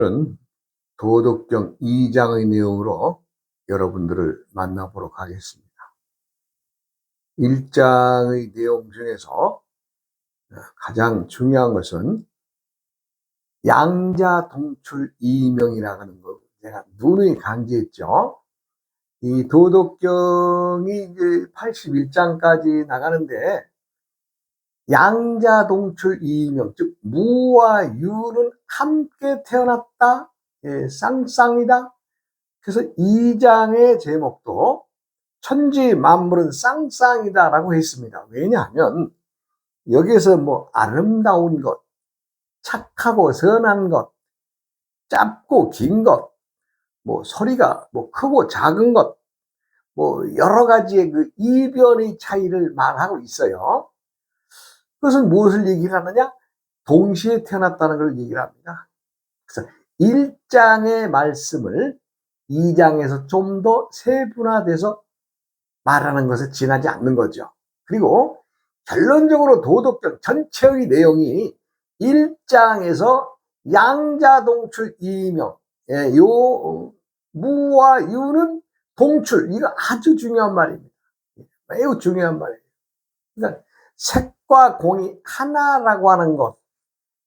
오늘은 도덕경 2장의 내용으로 여러분들을 만나보도록 하겠습니다. 1장의 내용 중에서 가장 중요한 것은 양자동출 이명이라는 거 제가 누누이 강조했죠. 이 도덕경이 이제 81장까지 나가는데 양자동출 이명, 즉 무와 유는 함께 태어났다, 쌍쌍이다. 그래서 2장의 제목도 천지 만물은 쌍쌍이다라고 했습니다. 왜냐하면 여기에서 뭐 아름다운 것, 착하고 선한 것, 짧고 긴 것, 뭐 소리가 뭐 크고 작은 것, 뭐 여러 가지의 그 이변의 차이를 말하고 있어요. 그것은 무엇을 얘기를 하느냐? 동시에 태어났다는 걸 얘기를 합니다. 그래서 1장의 말씀을 2장에서 좀 더 세분화돼서 말하는 것에 지나지 않는 거죠. 그리고 결론적으로 도덕경 전체의 내용이 1장에서 양자동출 이명, 요 무와 유는 동출, 이거 아주 중요한 말입니다. 매우 중요한 말이에요. 그러니까 색과 공이 하나라고 하는 것,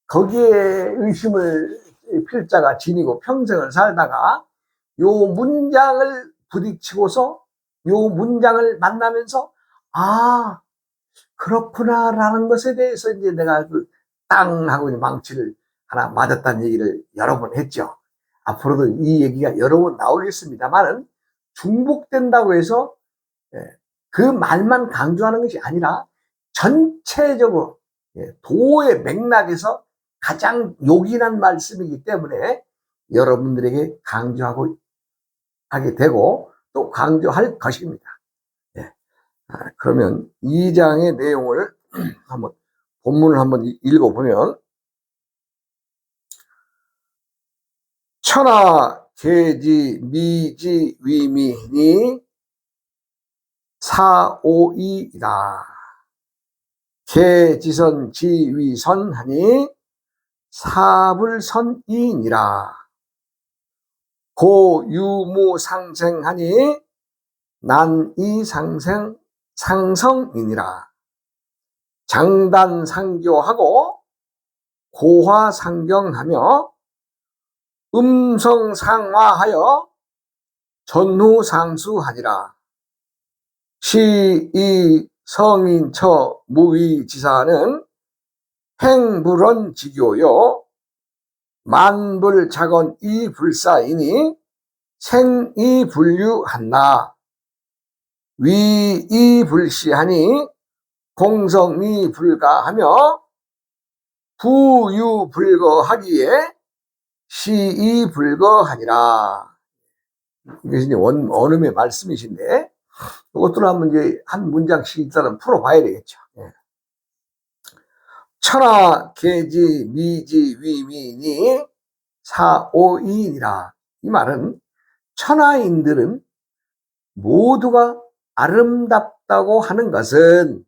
거기에 의심을 필자가 지니고 평생을 살다가 요 문장을 부딪히고서 요 문장을 만나면서 아 그렇구나라는 것에 대해서 이제 내가 그 땅 하고 망치를 하나 맞았다는 얘기를 여러 번 했죠. 앞으로도 이 얘기가 여러 번 나오겠습니다만은 중복된다고 해서 그 말만 강조하는 것이 아니라 전체적으로 도의 맥락에서 가장 요긴한 말씀이기 때문에 여러분들에게 강조하고 하게 되고 또 강조할 것입니다. 그러면 2장의 내용을 한번 본문을 한번 읽어보면 천하 계지 미지 위미니 사오이이다. 계지선 지위선하니 사불선이니라. 고유무상생하니 난이상생 상성이니라. 장단상교하고 고화상경하며 음성상화하여 전후상수하니라. 시이 성인처 무위지사는 행불언지교요 만불작언 이불사이니 생이불류한나. 위이불시하니 공성이 불가하며 부유불거하기에 시이불거하니라. 이것이 원음의 말씀이신데 이것들을 한번 이제 한 문장씩 일단은 풀어봐야 되겠죠. 천하 계지 미지 위미니 사오이니라. 이 말은 천하인들은 모두가 아름답다고 하는 것은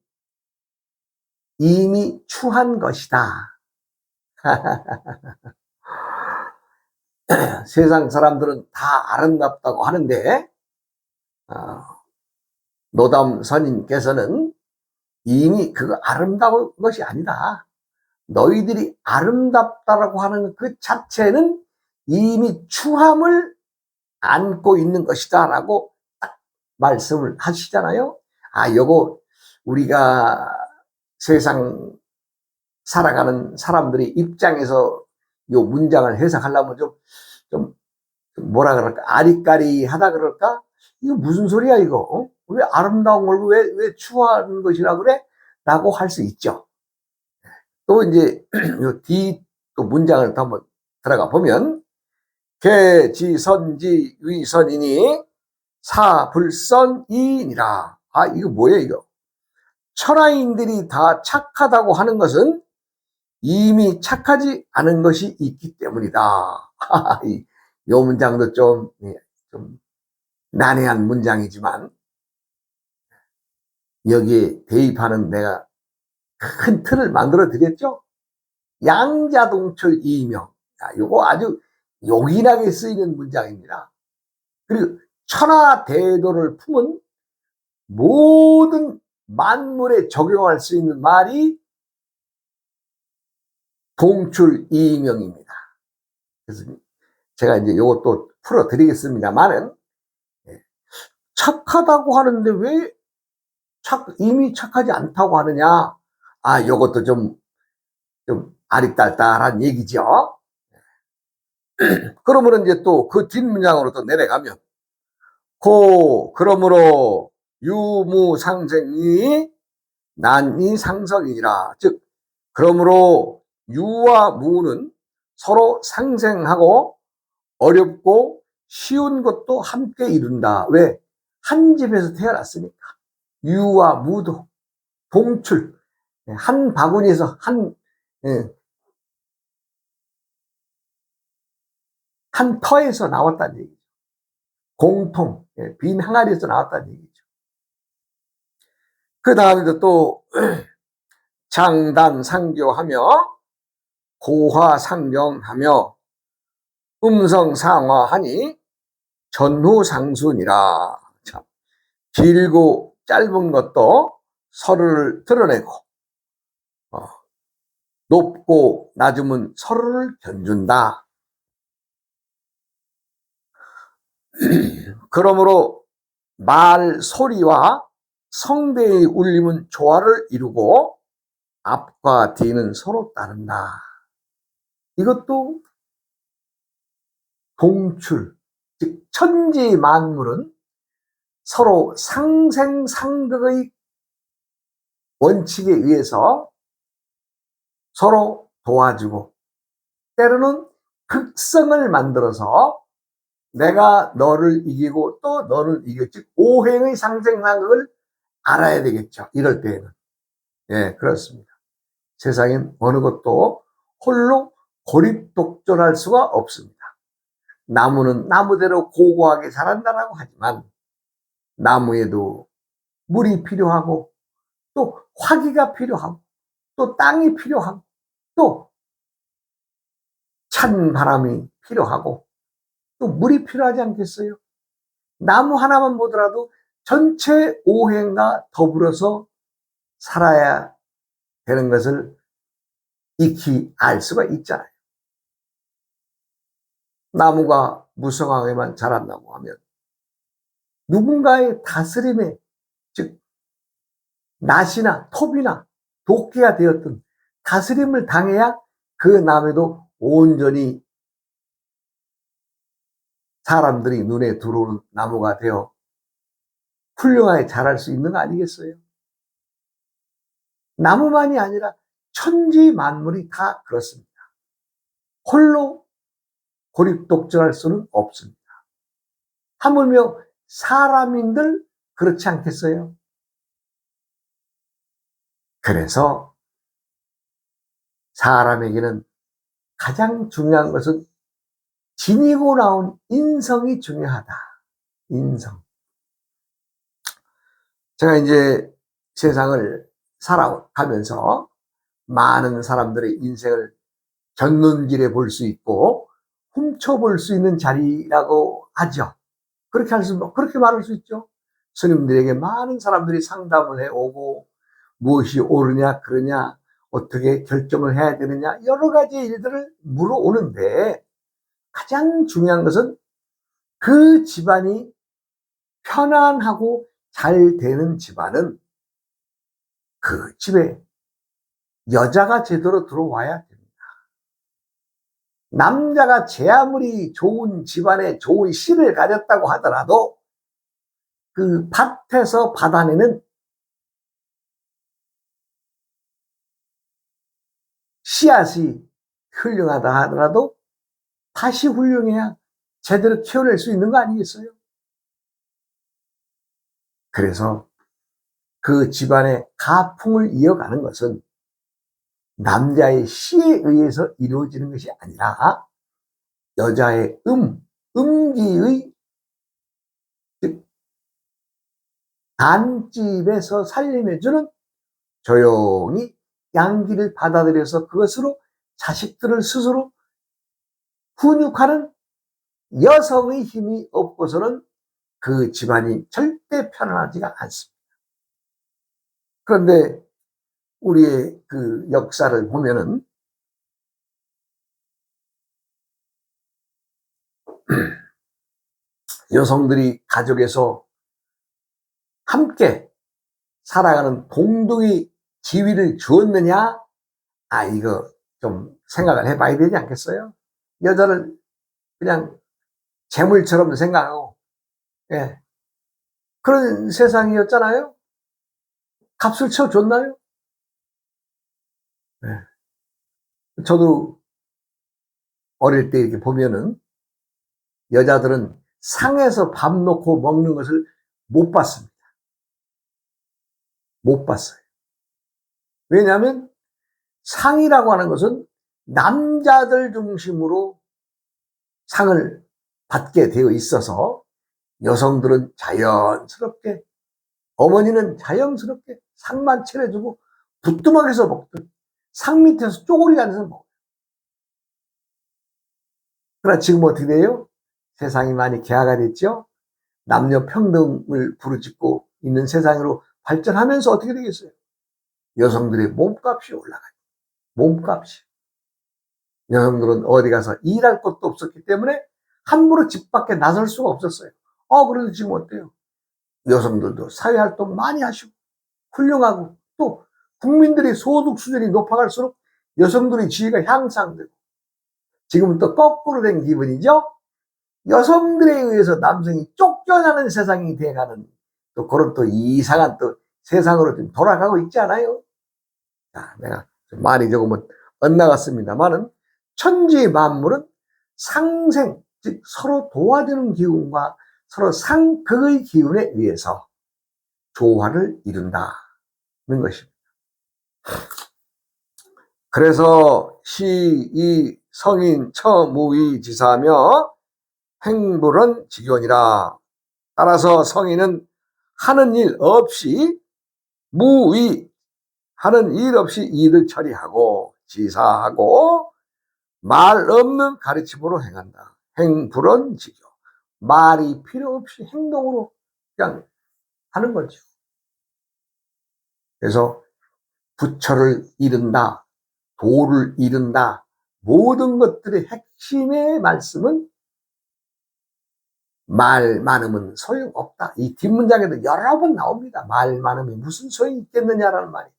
이미 추한 것이다. 세상 사람들은 다 아름답다고 하는데 노담 선인께서는 이미 그거 아름다운 것이 아니다. 너희들이 아름답다라고 하는 그 자체는 이미 추함을 안고 있는 것이다 라고 딱 말씀을 하시잖아요. 요거 우리가 세상 살아가는 사람들이 입장에서 요 문장을 해석하려면 좀 뭐라 그럴까, 아리까리하다 그럴까? 이거 무슨 소리야 이거? 왜 아름다운 걸 왜 추구하는 것이라 그래? 라고 할 수 있죠. 또 이제 요 뒤 또 문장을 또 한번 들어가 보면 계지선지 위선이니 사불선이니라. 이거 뭐예요 이거? 천하인들이 다 착하다고 하는 것은 이미 착하지 않은 것이 있기 때문이다. 이 문장도 좀 난해한 문장이지만 여기에 대입하는 내가 큰 틀을 만들어 드렸죠. 양자동출 이명. 요거 아주 요긴하게 쓰이는 문장입니다. 그리고 천하대도를 품은 모든 만물에 적용할 수 있는 말이 동출이명입니다. 그래서 제가 이제 요것도 풀어드리겠습니다만은, 착하다고 하는데 왜 이미 착하지 않다고 하느냐? 요것도 좀 아리딸딸한 얘기죠. 그러면 이제 또 그 뒷문장으로 또 내려가면, 그러므로 유무상생이 난이 상성이라. 즉, 그러므로 유와 무는 서로 상생하고 어렵고 쉬운 것도 함께 이룬다. 왜? 한 집에서 태어났으니까. 유와 무도 동출, 한 바구니에서 한 터에서 나왔다는 얘기죠. 공통, 빈 항아리에서 나왔다는 얘기죠. 그 다음에도 또 장단상교하며 고화상경하며 음성상화하니 전후상순이라. 참, 길고 짧은 것도 서로를 드러내고, 높고 낮음은 서로를 견준다. 그러므로 말 소리와 성대의 울림은 조화를 이루고 앞과 뒤는 서로 따른다. 이것도 동출, 즉 천지 만물은 서로 상생상극의 원칙에 의해서 서로 도와주고, 때로는 극성을 만들어서 내가 너를 이기고 또 너를 이겨, 즉 오행의 상생상극을 알아야 되겠죠. 이럴 때에는. 그렇습니다. 세상엔 어느 것도 홀로 고립독존할 수가 없습니다. 나무는 나무대로 고고하게 자란다라고 하지만 나무에도 물이 필요하고 또 화기가 필요하고 또 땅이 필요하고 또 찬 바람이 필요하고 또 물이 필요하지 않겠어요? 나무 하나만 보더라도 전체 오행과 더불어서 살아야 되는 것을 익히 알 수가 있잖아요. 나무가 무성하게만 자란다고 하면 누군가의 다스림에, 즉 낫이나 톱이나 도끼가 되었든 다스림을 당해야 그 나무에도 온전히 사람들이 눈에 들어오는 나무가 되어 훌륭하게 자랄 수 있는 거 아니겠어요? 나무만이 아니라 천지 만물이 다 그렇습니다. 홀로 고립독존할 수는 없습니다. 하물며 사람인들 그렇지 않겠어요? 그래서 사람에게는 가장 중요한 것은 지니고 나온 인성이 중요하다. 인성. 제가 이제 세상을 살아가면서 많은 사람들의 인생을 견눈질해 볼 수 있고 훔쳐볼 수 있는 자리라고 하죠. 그렇게 말할 수 있죠. 스님들에게 많은 사람들이 상담을 해오고 무엇이 옳으냐 그러냐 어떻게 결정을 해야 되느냐 여러 가지 일들을 물어오는데, 가장 중요한 것은 그 집안이 편안하고 잘 되는 집안은 그 집에 여자가 제대로 들어와야 됩니다. 남자가 제 아무리 좋은 집안에 좋은 씨를 가졌다고 하더라도 그 밭에서 받아내는 씨앗이 훌륭하다 하더라도 밭이 훌륭해야 제대로 키워낼 수 있는 거 아니겠어요? 그래서 그 집안의 가풍을 이어가는 것은 남자의 씨에 의해서 이루어지는 것이 아니라 여자의 음기의, 즉 단집에서 살림해주는 조용히 양기를 받아들여서 그것으로 자식들을 스스로 훈육하는 여성의 힘이 없고서는 그 집안이 절대 편안하지가 않습니다. 그런데 우리의 그 역사를 보면은 여성들이 가족에서 함께 살아가는 동등의 지위를 주었느냐? 이거 좀 생각을 해봐야 되지 않겠어요? 여자를 그냥 재물처럼 생각하고, 예. 그런 세상이었잖아요? 값을 쳐줬나요? 예. 저도 어릴 때 이렇게 보면은 여자들은 상에서 밥 놓고 먹는 것을 못 봤습니다. 못 봤어요. 왜냐하면 상이라고 하는 것은 남자들 중심으로 상을 받게 되어 있어서 여성들은 자연스럽게, 어머니는 자연스럽게 상만 차려주고 부뚜막에서 먹든 상 밑에서 쪼그리 앉아서 먹어요. 그러나 지금 어떻게 돼요? 세상이 많이 개화가 됐죠? 남녀 평등을 부르짖고 있는 세상으로 발전하면서 어떻게 되겠어요? 여성들의 몸값이 올라가요. 몸값이. 여성들은 어디 가서 일할 것도 없었기 때문에 함부로 집 밖에 나설 수가 없었어요. 그래도 지금 어때요? 여성들도 사회활동 많이 하시고 훌륭하고, 또 국민들의 소득 수준이 높아갈수록 여성들의 지위가 향상되고, 지금은 또 거꾸로 된 기분이죠. 여성들에 의해서 남성이 쫓겨나는 세상이 돼가는, 또 그런 또 이상한 또 세상으로 좀 돌아가고 있지 않아요? 내가 좀 말이 조금은 엇나갔습니다만은, 천지 만물은 상생, 즉 서로 도와주는 기운과 서로 상극의 기운에 의해서 조화를 이룬다는 것입니다. 그래서 시이 성인 처무의 지사며 행불은 직연이라. 따라서 성인은 하는 일 없이, 무의, 하는 일 없이 일을 처리하고 지사하고 말 없는 가르침으로 행한다. 행불은 직요. 말이 필요 없이 행동으로 그냥 하는 거죠. 그래서 부처를 이룬다, 도를 이룬다, 모든 것들의 핵심의 말씀은 말 많으면 소용없다. 이 뒷문장에도 여러 번 나옵니다. 말 많으면 무슨 소용이 있겠느냐라는 말이.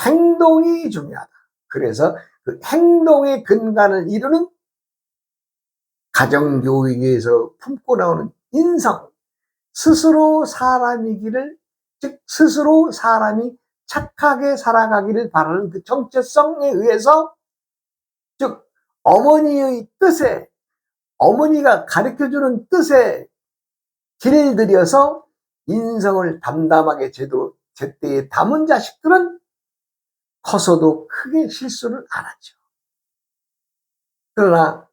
행동이 중요하다. 그래서 그 행동의 근간을 이루는 가정교육에서 품고 나오는 인성, 스스로 사람이기를, 즉 스스로 사람이 착하게 살아가기를 바라는 그 정체성에 의해서, 즉 어머니의 뜻에, 어머니가 가르쳐주는 뜻에 길을 들여서 인성을 담담하게 제때에 담은 자식들은 커서도 크게 실수를 안 하죠. 그러나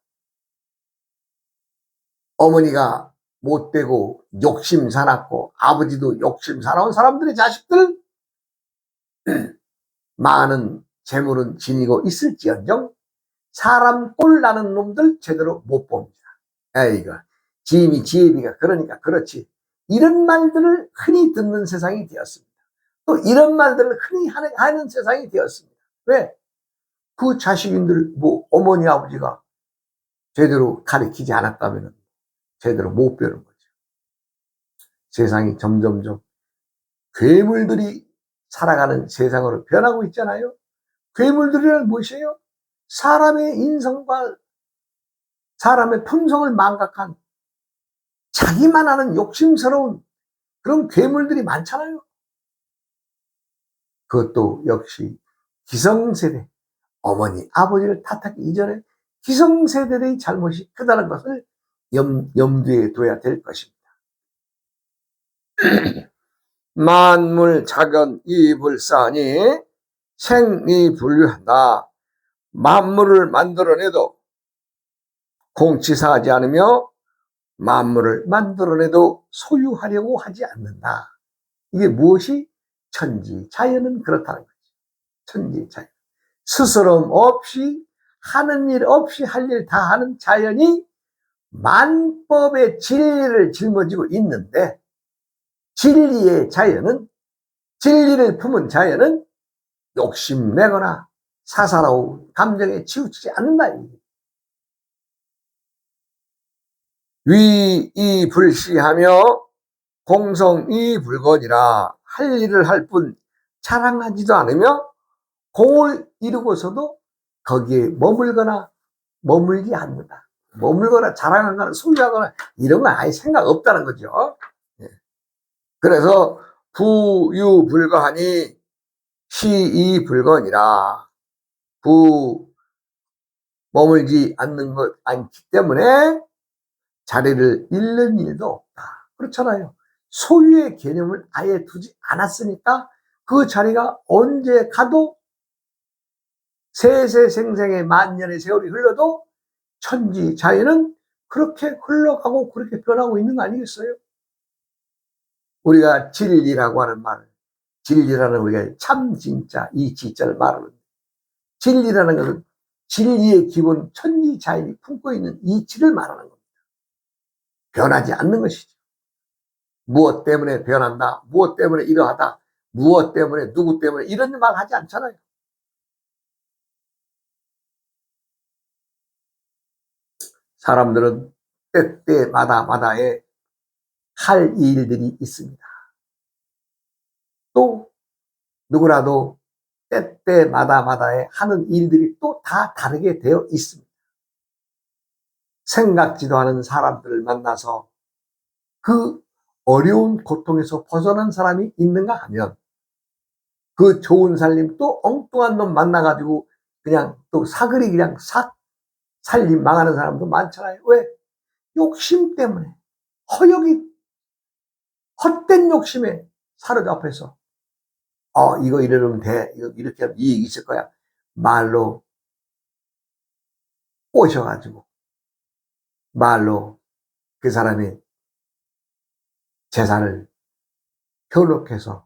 어머니가 못되고 욕심 사납고 아버지도 욕심 사나운 사람들의 자식들, 많은 재물은 지니고 있을지언정 사람 꼴 나는 놈들 제대로 못 봅니다. 에이거, 지임이 지혜비가 그러니까 그렇지. 이런 말들을 흔히 듣는 세상이 되었습니다. 또 이런 말들을 흔히 하는 세상이 되었습니다. 왜? 그 자식인들, 어머니 아버지가 제대로 가르치지 않았다면 제대로 못 배우는 거죠. 세상이 점점점 괴물들이 살아가는 세상으로 변하고 있잖아요. 괴물들이란 무엇이에요? 사람의 인성과 사람의 품성을 망각한, 자기만 아는 욕심스러운 그런 괴물들이 많잖아요. 그것도 역시 기성세대, 어머니 아버지를 탓하기 이전에 기성세대의 잘못이 크다는 것을 염두에 둬야 될 것입니다. 만물 작은 이 불사니 생이 분류한다. 만물을 만들어내도 공치사하지 않으며 만물을 만들어내도 소유하려고 하지 않는다. 이게 무엇이? 천지 자연은 그렇다는 거죠. 천지 자연. 스스럼 없이 하는 일 없이 할 일 다 하는 자연이 만법의 진리를 짊어지고 있는데, 진리의 자연은, 진리를 품은 자연은 욕심내거나 사사로운 감정에 치우치지 않는다. 위이불시하며 공성이불건이라, 할 일을 할 뿐 자랑하지도 않으며 공을 이루고서도 거기에 머물지 않는다. 머물거나 자랑하거나 소유하거나 이런 건 아예 생각 없다는 거죠. 그래서 부유불거하니 시이불건이라, 머물지 않기 때문에 자리를 잃는 일도 없다. 그렇잖아요. 소유의 개념을 아예 두지 않았으니까 그 자리가 언제 가도, 세세생생의 만년의 세월이 흘러도 천지 자연은 그렇게 흘러가고 그렇게 변하고 있는 거 아니겠어요? 우리가 진리라고 하는 말, 진리라는, 우리가 참 진짜 이 진짜를 말하는, 진리라는 것은 진리의 기본 천지 자연이 품고 있는 이치를 말하는 겁니다. 변하지 않는 것이죠. 무엇 때문에 변한다, 무엇 때문에 이러하다, 무엇 때문에, 누구 때문에, 이런 말 하지 않잖아요. 사람들은 때때마다마다에 할 일들이 있습니다. 또 누구라도 때때마다마다에 하는 일들이 또 다 다르게 되어 있습니다. 생각지도 않은 사람들을 만나서 그 어려운 고통에서 벗어난 사람이 있는가 하면, 그 좋은 살림 또 엉뚱한 놈 만나가지고 그냥 또 사그리 그냥 살림 망하는 사람도 많잖아요. 왜? 욕심 때문에, 헛된 욕심에 사로잡혀서, 이거 이러면 돼, 이거 이렇게 하면 이익이 있을 거야, 말로 꼬셔가지고, 말로 그 사람의 재산을 현혹해서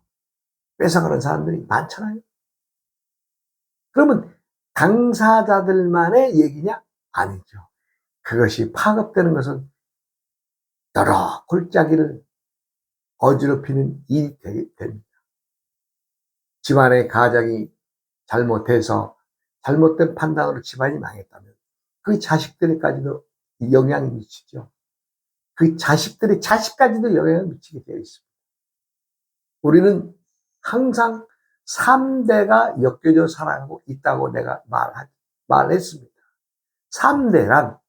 뺏어가는 사람들이 많잖아요. 그러면 당사자들만의 얘기냐? 아니죠. 그것이 파급되는 것은 여러 골짜기를 어지럽히는 일이 됩니다. 집안의 가장이 잘못해서 잘못된 판단으로 집안이 망했다면 그 자식들에까지도 영향이 미치죠. 그 자식들의 자식까지도 영향을 미치게 되어 있습니다. 우리는 항상 3대가 엮여져 살아가고 있다고 내가 말했습니다. 3대란,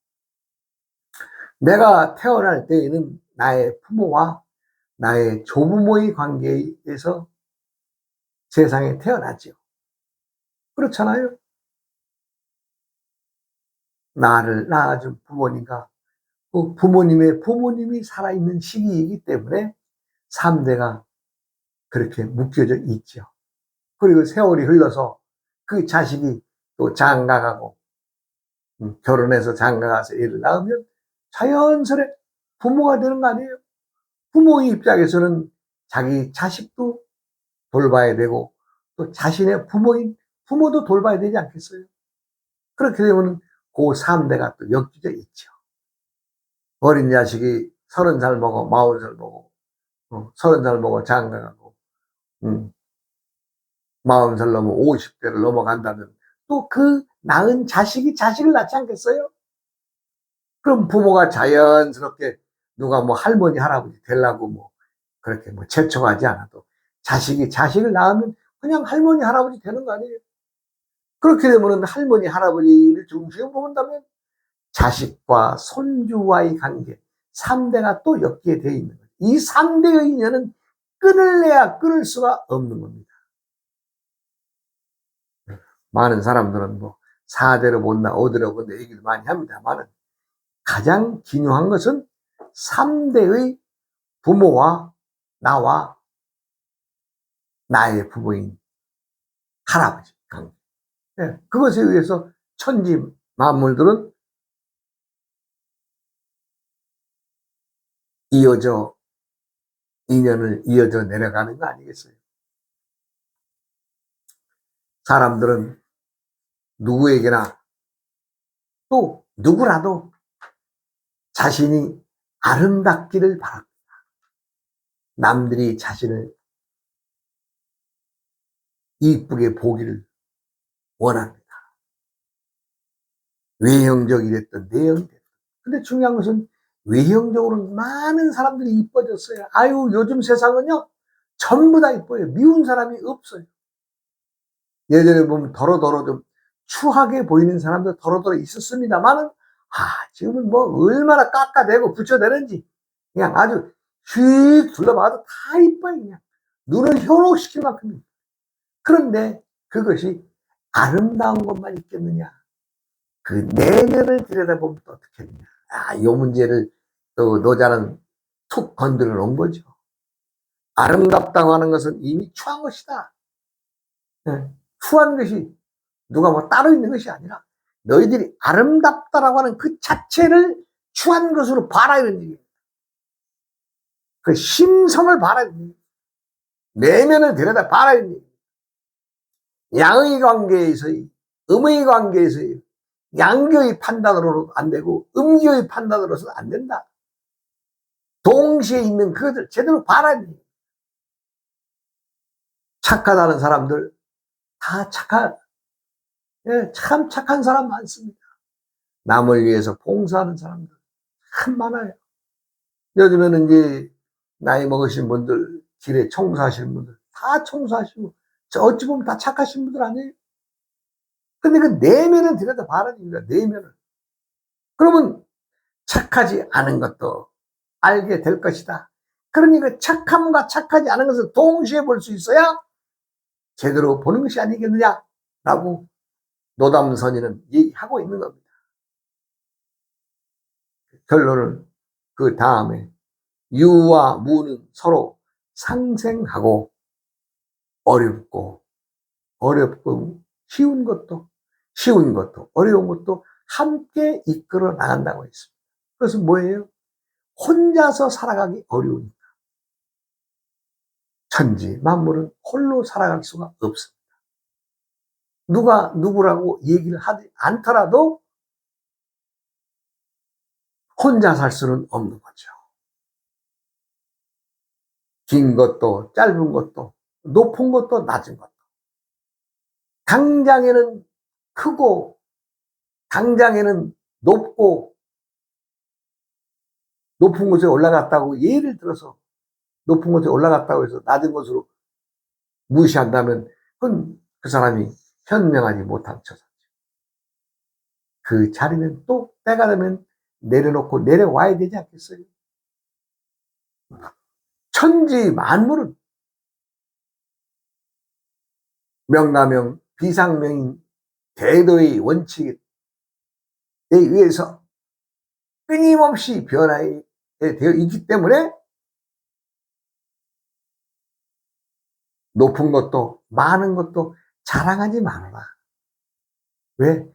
내가 태어날 때에는 나의 부모와 나의 조부모의 관계에서 세상에 태어났죠. 그렇잖아요. 나를 낳아준 부모님과 그 부모님이 살아있는 시기이기 때문에 3대가 그렇게 묶여져 있죠. 그리고 세월이 흘러서 그 자식이 또 장가가고, 결혼해서 장가가서 애를 낳으면 자연스레 부모가 되는 거 아니에요? 부모의 입장에서는 자기 자식도 돌봐야 되고, 또 자신의 부모도 돌봐야 되지 않겠어요? 그렇게 되면 그 3대가 또 엮여져 있죠. 어린 자식이 30살 먹어, 40살 먹어, 30살 먹어 장가가고, 40살 넘어 50대를 넘어간다면 또 그 낳은 자식이 자식을 낳지 않겠어요? 그럼 부모가 자연스럽게 누가 뭐 할머니, 할아버지 되려고 뭐 그렇게 뭐 재촉하지 않아도 자식이 자식을 낳으면 그냥 할머니, 할아버지 되는 거 아니에요? 그렇게 되면 할머니, 할아버지를 중심으로 본다면 자식과 손주와의 관계, 3대가 또 엮이게 되어 있는 거예요. 이 3대의 인연은 끊을래야 끊을 수가 없는 겁니다. 많은 사람들은 뭐 4대로 본다, 5대로 본다 얘기를 많이 합니다만, 가장 중요한 것은 3대의 부모와 나와 나의 부모인 할아버지 관계. 그것에 의해서 천지 만물들은 인연을 이어져 내려가는 거 아니겠어요? 사람들은 누구에게나 또 누구라도 자신이 아름답기를 바랍니다. 남들이 자신을 이쁘게 보기를 원합니다. 외형적이랬던 내형이랬던. 근데 중요한 것은 외형적으로는 많은 사람들이 이뻐졌어요. 아유, 요즘 세상은요 전부 다 이뻐요. 미운 사람이 없어요. 예전에 보면 더러더러 좀 추하게 보이는 사람도 더러더러 있었습니다만은, 지금은 뭐 얼마나 깎아대고 붙여대는지 그냥 아주 휙 둘러봐도 다 이뻐요. 그냥 눈을 현혹시킬 만큼입니다. 그런데 그것이 아름다운 것만 있겠느냐? 그 내면을 들여다보면 또 어떻게 되냐? 이 문제를 또 노자는 툭 건드려 놓은 거죠. 아름답다고 하는 것은 이미 추한 것이다. 네. 추한 것이 누가 뭐 따로 있는 것이 아니라 너희들이 아름답다라고 하는 그 자체를 추한 것으로 봐라, 이런 얘기예요. 그 심성을 봐라, 이런 얘기예요. 내면을 들여다 봐라, 이런 얘기예요. 양의 관계에서의, 음의 관계에서의 양교의 판단으로는 안 되고 음교의 판단으로서는 안 된다. 동시에 있는 그것을 제대로 봐라. 착하다는 사람들 다 참 착한 사람 많습니다. 남을 위해서 봉사하는 사람들 참 많아요. 요즘에는 이제 나이 먹으신 분들, 길에 청소하시는 분들 다 청소하시고, 어찌 보면 다 착하신 분들 아니에요? 근데 그 내면을 들여다 봐라. 내면을. 그러면 착하지 않은 것도 알게 될 것이다. 그러니 그 착함과 착하지 않은 것을 동시에 볼 수 있어야 제대로 보는 것이 아니겠느냐라고 노담선이는 얘기하고 있는 겁니다. 결론은 그 다음에 유와 무는 서로 상생하고 어렵고 쉬운 것도 어려운 것도 함께 이끌어 나간다고 했습니다. 그것은 뭐예요? 혼자서 살아가기 어려우니까. 천지 만물은 홀로 살아갈 수가 없습니다. 누가 누구라고 얘기를 하지 않더라도 혼자 살 수는 없는 거죠. 긴 것도 짧은 것도 높은 것도 낮은 것도, 당장에는 크고 당장에는 높고 높은 곳에 올라갔다고, 예를 들어서 높은 곳에 올라갔다고 해서 낮은 곳으로 무시한다면 그건 그 사람이 현명하지 못한 처사죠. 그 자리는 또 때가 되면 내려놓고 내려와야 되지 않겠어요? 천지 만물은 명가명 비상명인 대도의 원칙에 의해서 끊임없이 변화에 되어 있기 때문에 높은 것도 많은 것도 자랑하지 말아라. 왜?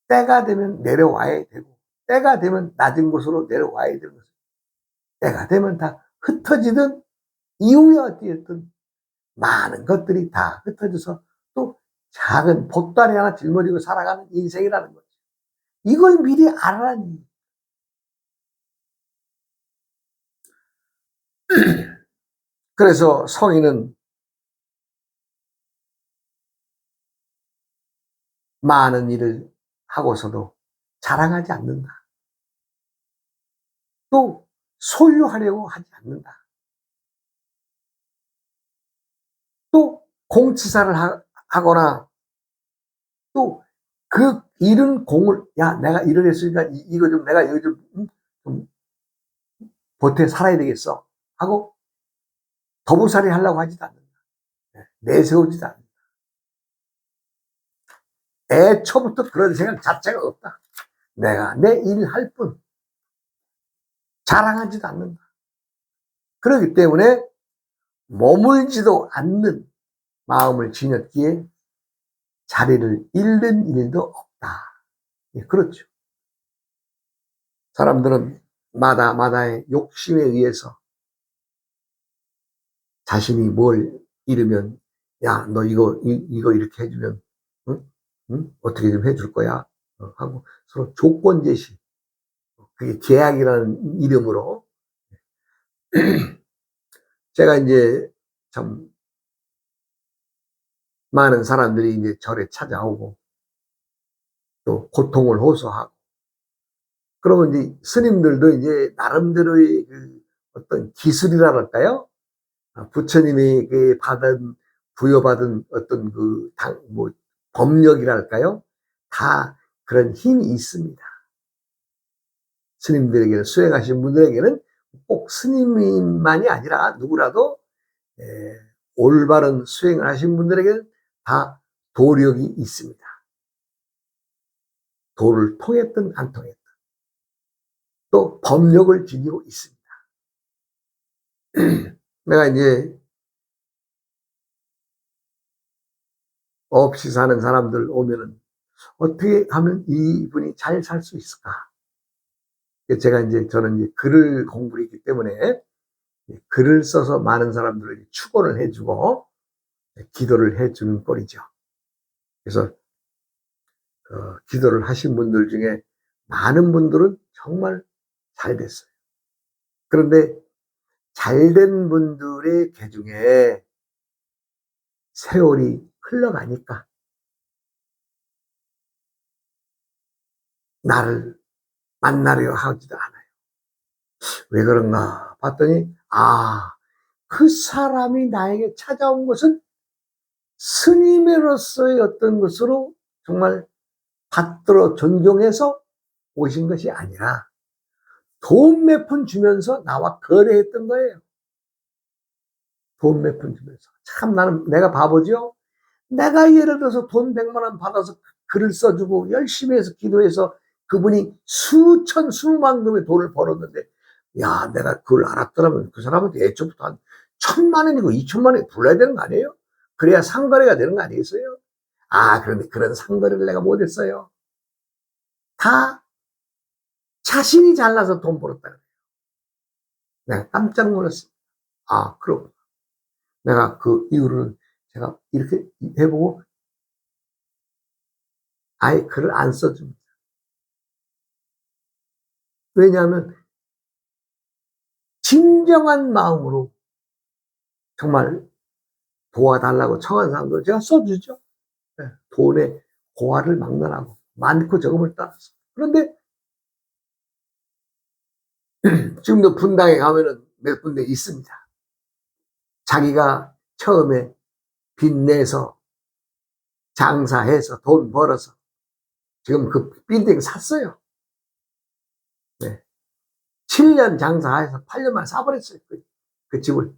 때가 되면 내려와야 되고, 때가 되면 낮은 곳으로 내려와야 되는 것을, 때가 되면 다 흩어지든 이후에 어찌됐든 많은 것들이 다 흩어져서 또 작은 보따리 하나 짊어지고 살아가는 인생이라는 거죠. 이걸 미리 알아라니. 그래서 성인은 많은 일을 하고서도 자랑하지 않는다. 또 소유하려고 하지 않는다. 또 공치사를 하거나 또 그 잃은 공을, 야, 내가 일을 했으니까 이거 좀 내가 여기 좀 보태 살아야 되겠어 하고 더부살이 하려고 하지도 않는다. 내세우지도 않는다. 애초부터 그런 생각 자체가 없다. 내가 내 일을 할 뿐, 자랑하지도 않는다. 그렇기 때문에 머물지도 않는 마음을 지녔기에 자리를 잃는 일도 없다. 그렇죠. 사람들은 마다의 욕심에 의해서 자신이 뭘 잃으면, 야, 너 이거 이렇게 해주면, 응? 어떻게 좀 해줄 거야? 하고 서로 조건 제시, 그게 계약이라는 이름으로. 제가 이제 참 많은 사람들이 이제 절에 찾아오고 또 고통을 호소하고, 그러면 이제 스님들도 이제 나름대로의 그 어떤 기술이랄까요? 부처님이 그 부여받은 어떤 법력이랄까요? 다 그런 힘이 있습니다. 스님들에게는, 수행하신 분들에게는 꼭 스님만이 아니라 누구라도 올바른 수행을 하신 분들에게는 다 도력이 있습니다. 도를 통했든 안 통했든 또 법력을 지니고 있습니다. 내가 이제 없이 사는 사람들 오면은 어떻게 하면 이분이 잘 살 수 있을까? 저는 이제 글을 공부를 했기 때문에 글을 써서 많은 사람들에게 축원을 해주고 기도를 해주는 꼴이죠. 그래서 기도를 하신 분들 중에 많은 분들은 정말 잘 됐어요. 그런데 잘된 분들의 계중에 세월이 흘러가니까 나를 만나려 하지도 않아요. 왜 그런가 봤더니, 그 사람이 나에게 찾아온 것은 스님으로서의 어떤 것으로 정말 받들어 존경해서 오신 것이 아니라 돈 몇 푼 주면서 나와 거래했던 거예요. 돈 몇 푼 주면서. 참 내가 바보죠? 내가 예를 들어서 돈 100만 원 받아서 글을 써주고 열심히 해서 기도해서 그분이 수천 수만 금의 돈을 벌었는데, 내가 그걸 알았더라면 그 사람한테 애초부터 한 1,000만 원이고 2천만 원이 불러야 되는 거 아니에요? 그래야 상거래가 되는 거 아니겠어요? 그런데 그런 상거래를 내가 못했어요. 다 자신이 잘나서 돈 벌었다 그래요. 내가 깜짝 놀랐어요. 그럼 내가 그 이후로는 제가 이렇게 해보고 아예 글을 안 써줍니다. 왜냐하면 진정한 마음으로 정말 도와달라고 청한 사람들 제가 써주죠. 돈의 고화를 막론하고 많고 적음을 따라서. 그런데 지금도 분당에 가면은 몇 군데 있습니다. 자기가 처음에 빚내서 장사해서 돈 벌어서 지금 그 빌딩 샀어요. 7년 장사해서 8년 만에 사버렸어요. 그 집을.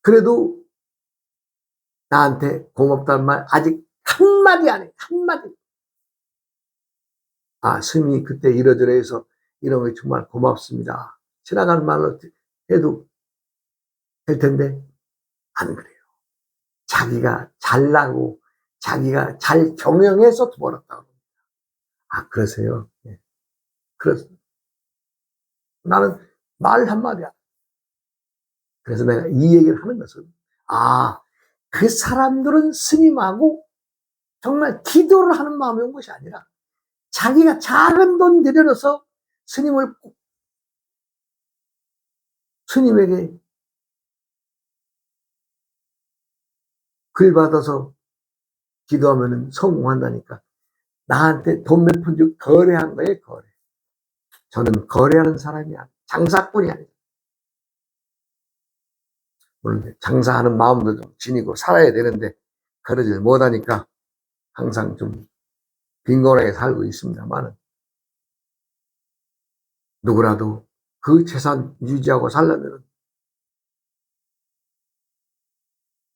그래도 나한테 고맙다는 말 아직 한마디 안 해. 한마디. 스님이 그때 이러저러 해서 이런 거 정말 고맙습니다. 지나가는 말로 해도 될 텐데 안 그래요. 자기가 잘나고 자기가 잘 경영해서 벌었다고. 그러세요? 네. 그래서 나는 말 한마디 안 해. 그래서 내가 이 얘기를 하는 것은, 그 사람들은 스님하고 정말 기도를 하는 마음이 온 것이 아니라 자기가 작은 돈 들여서 스님에게 글 받아서 기도하면 성공한다니까. 나한테 돈 몇 푼 주고 거래한 거예요, 거래. 저는 거래하는 사람이 아니에요. 장사꾼이 아니에요. 물론 장사하는 마음도 좀 지니고 살아야 되는데 그러질 못하니까 항상 좀 빈곤하게 살고 있습니다만은, 누구라도 그 재산 유지하고 살려면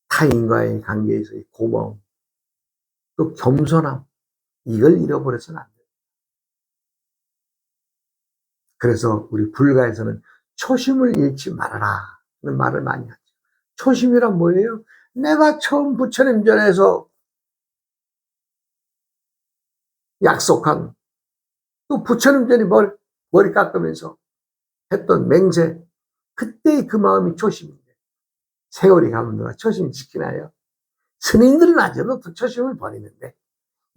타인과의 관계에서의 고마움, 또 겸손함, 이걸 잃어버려서는 안 돼요. 그래서 우리 불가에서는 초심을 잃지 말아라 는 말을 많이 하죠. 초심이란 뭐예요? 내가 처음 부처님 전에서 약속한, 또 부처님 전에 머리 깎으면서 했던 맹세, 그때의 그 마음이 초심인데, 세월이 가면 누가 초심 지키나요? 스님들은 아직도 초심을 버리는데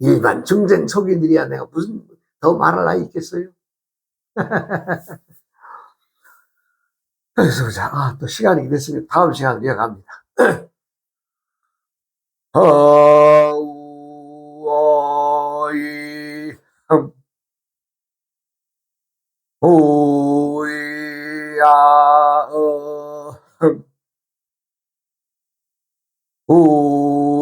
일반 중생 속인들이야 내가 무슨 더 말할 나위 있겠어요? 그래서 자, 또 시간이 됐으니 다음 시간으로 이어갑니다. 어이 오이야 오이야